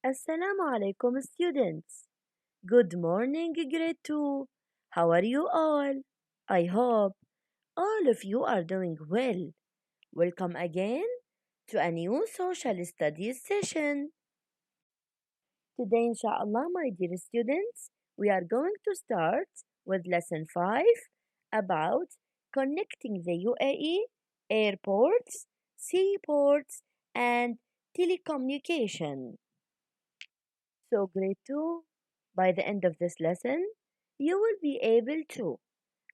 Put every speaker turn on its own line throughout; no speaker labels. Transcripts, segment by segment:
Assalamu alaikum, students. Good morning, grade 2. How are you all? I hope all of you are doing well. Welcome again to a new social studies session. Today, inshallah, my dear students, we are going to start with lesson 5 about connecting the UAE, airports, seaports, and telecommunication. So, grade 2, by the end of this lesson, you will be able to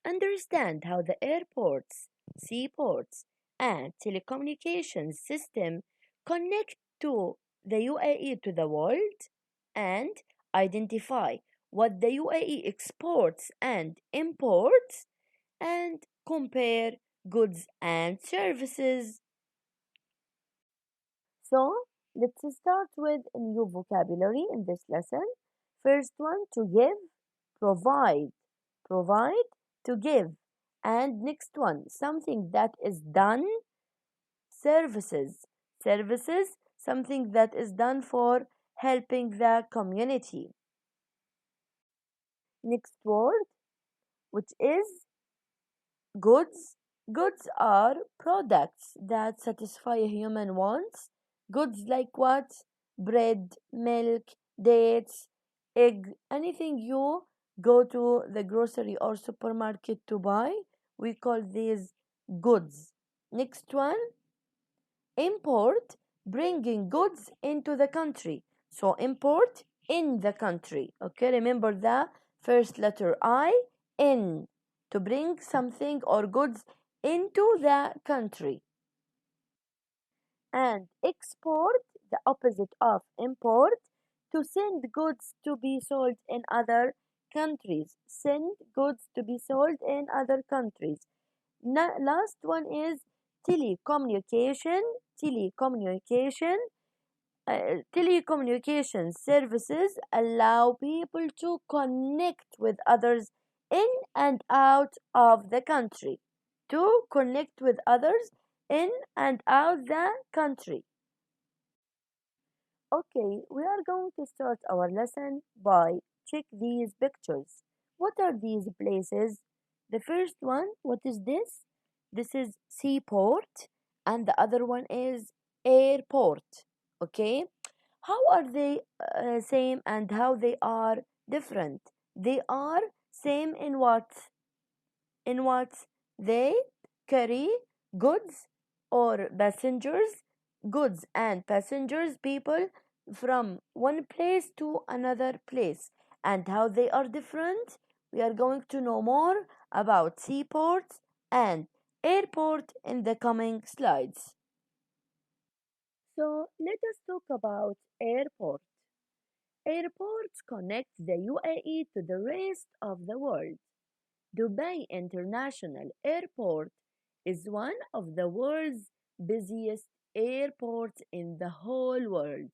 understand how the airports, seaports, and telecommunications system connect to the UAE to the world and identify what the UAE exports and imports and compare goods and services. So, let's start with a new vocabulary in this lesson. First one, to give, provide, provide, to give. And next one, something that is done, services, services, something that is done for helping the community. Next word, which is goods. Goods are products that satisfy human wants. Goods like what? Bread, milk, dates, egg, anything you go to the grocery or supermarket to buy, we call these goods. Next one, import, bringing goods into the country. So import in the country. Okay, remember the first letter I, in, to bring something or goods into the country. And export, the opposite of import, to send goods to be sold in other countries. Send goods to be sold in other countries. Last one is telecommunication. Telecommunication. Telecommunication services allow people to connect with others in and out of the country. To connect with others in and out the country. Okay, we are going to start our lesson by check these pictures. What are these places? The first one, what is this? This is seaport, and the other one is airport. Okay, how are they same and how they are different? They are same in what? In what? They carry goods or passengers, goods and passengers, people from one place to another place. And how they are different? We are going to know more about seaports and airport in the coming slides. So let us talk about airport. Airports connect the UAE to the rest of the world. Dubai International Airport is one of the world's busiest airports in the whole world.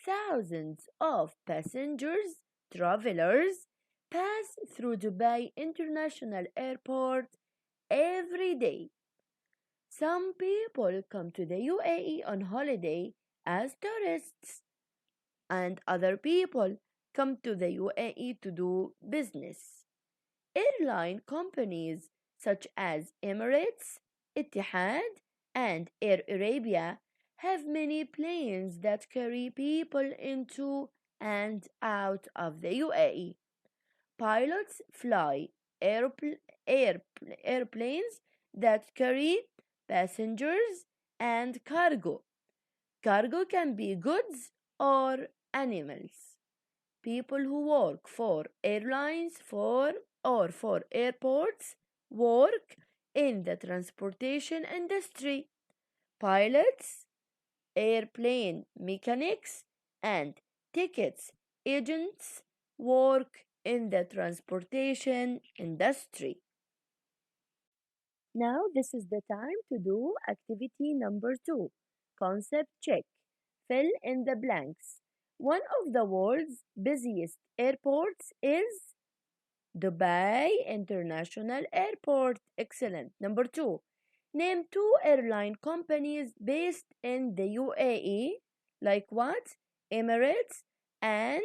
Thousands of passengers, travelers, pass through Dubai International Airport every day. Some people come to the UAE on holiday as tourists, and other people come to the UAE to do business. Airline companies such as Emirates, Etihad, and Air Arabia have many planes that carry people into and out of the UAE. Pilots fly airplanes that carry passengers and cargo. Cargo can be goods or animals. People who work for airlines for airports work in the transportation industry. Pilots, airplane mechanics, and tickets agents work in the transportation industry. Now, this is the time to do activity number 2, concept check. Fill in the blanks. One of the world's busiest airports is Dubai International Airport. Excellent. Number 2, name 2 airline companies based in the UAE. Like what? Emirates, and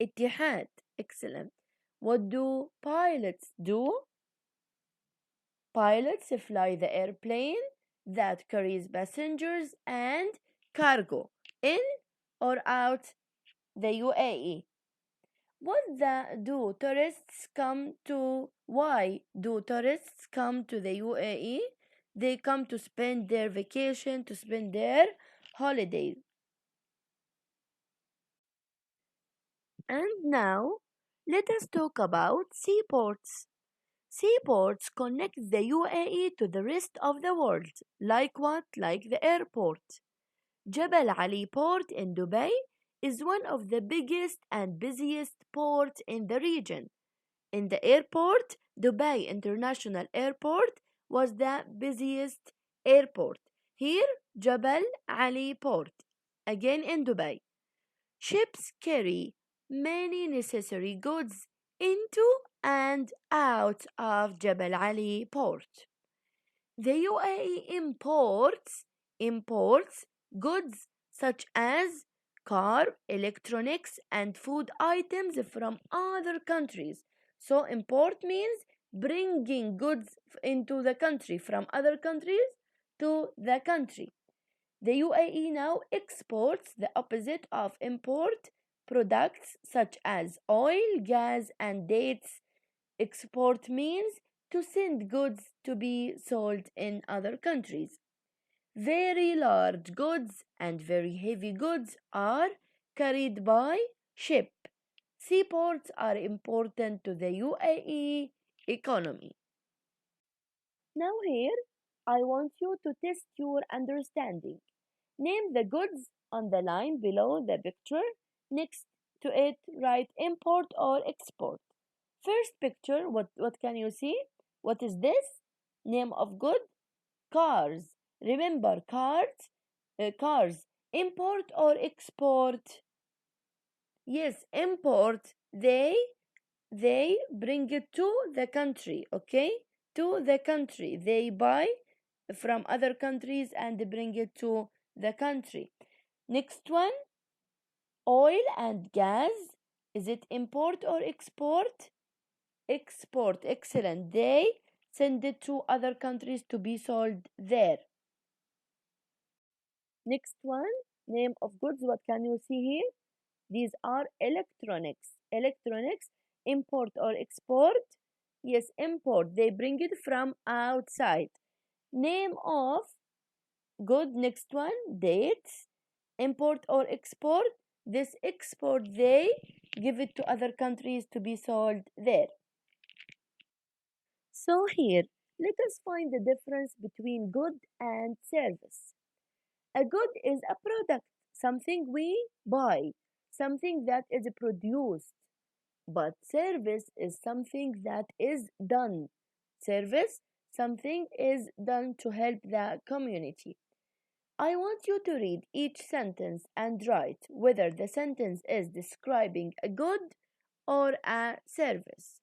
Etihad. Excellent. What do pilots do? Pilots fly the airplane that carries passengers and cargo in or out the UAE. Do tourists come to? Why do tourists come to the UAE? They come to spend their vacation, to spend their holidays. And now, let us talk about seaports. Seaports connect the UAE to the rest of the world. Like what? Like the airport. Jebel Ali Port in Dubai is one of the biggest and busiest ports in the region. In the airport, Dubai International Airport was the busiest airport. Here, Jebel Ali Port, again in Dubai. Ships carry many necessary goods into and out of Jebel Ali Port. The UAE imports goods such as car, electronics, and food items from other countries. So, import means bringing goods into the country from other countries to the country. The UAE now exports the opposite of import products such as oil, gas, and dates. Export means to send goods to be sold in other countries. Very large goods and very heavy goods are carried by ship. Seaports are important to the UAE economy. Now, here, I want you to test your understanding. Name the goods on the line below the picture. Next to it, write import or export. First picture, what can you see? What is this? Name of good? Cars. Remember, cars. Import or export? Yes, import. They bring it to the country, okay? To the country. They buy from other countries and bring it to the country. Next one, oil and gas. Is it import or export? Export. Excellent. They send it to other countries to be sold there. Next one, name of goods. What can you see here? These are electronics. Electronics, import or export? Yes, import. They bring it from outside. Name of good. Next one, dates. Import or export? This export, they give it to other countries to be sold there. So here, let us find the difference between good and service. A good is a product, something we buy, something that is produced. But service is something that is done. Service, something is done to help the community. I want you to read each sentence and write whether the sentence is describing a good or a service.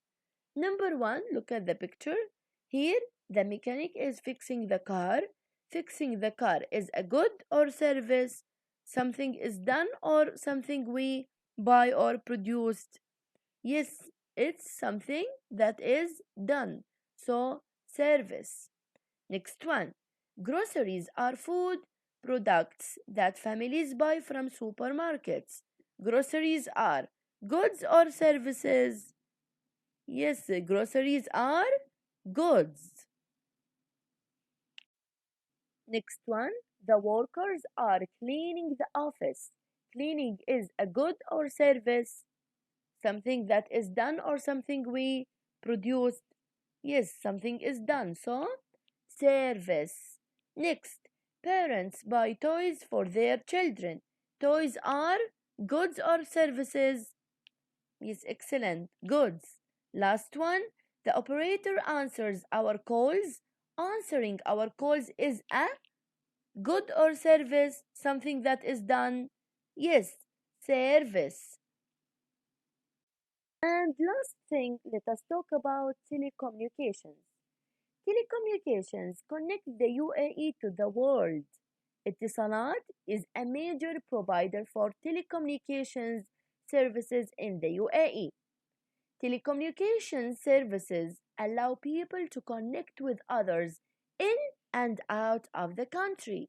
Number one, look at the picture. Here, the mechanic is fixing the car. Fixing the car is a good or service. Something is done or something we buy or produced. Yes, it's something that is done. So, service. Next one. Groceries are food products that families buy from supermarkets. Groceries are goods or services? Yes, groceries are goods. Next one, the workers are cleaning the office. Cleaning is a good or service? Something that is done or something we produced? Yes, something is done, so service. Next, parents buy toys for their children. Toys are goods or services? Yes, excellent. Goods. Last one, the operator answers our calls. Answering our calls is a good or service, something that is done? Yes, service. And last thing, let us talk about telecommunications. Telecommunications connect the UAE to the world. Etisalat is a major provider for telecommunications services in the UAE. Telecommunications services allow people to connect with others in and out of the country.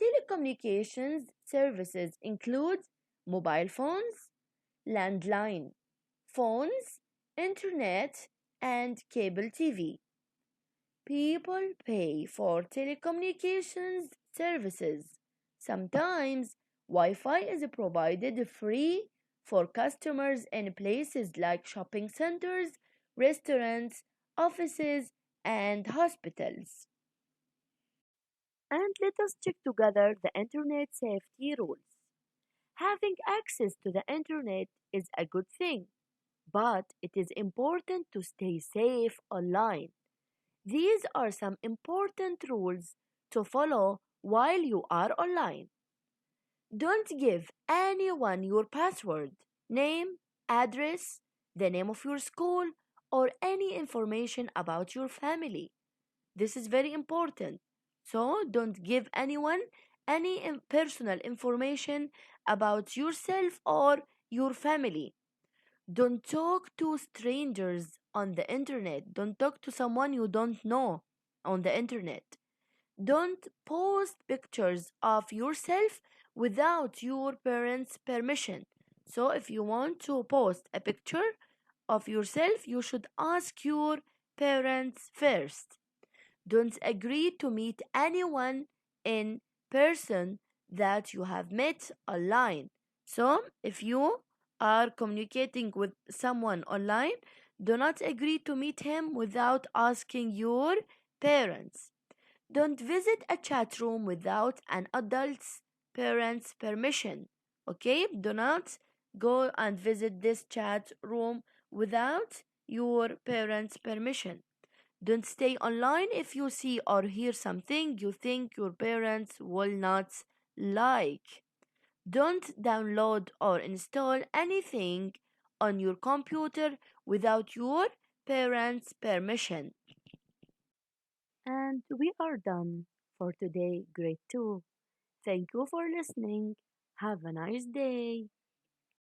Telecommunications services include mobile phones, landline phones, internet, and cable TV. People pay for telecommunications services. Sometimes Wi Fi is provided free for customers in places like shopping centers, restaurants, offices, and hospitals. And let us check together the internet safety rules. Having access to the internet is a good thing, but it is important to stay safe online. These are some important rules to follow while you are online. Don't give anyone your password, name, address, the name of your school, or any information about your family. This is very important. So don't give anyone any personal information about yourself or your family. Don't talk to strangers on the internet. Don't talk to someone you don't know on the internet. Don't post pictures of yourself without your parents' permission. So, if you want to post a picture of yourself, you should ask your parents first. Don't agree to meet anyone in person that you have met online. So, if you are communicating with someone online, do not agree to meet him without asking your parents. Don't visit a chat room without an adult's parents' permission. Okay? Do not go and visit this chat room without your parents' permission. Don't stay online if you see or hear something you think your parents will not like. Don't download or install anything on your computer without your parents' permission. And we are done for today, grade 2. Thank you for listening. Have a nice day.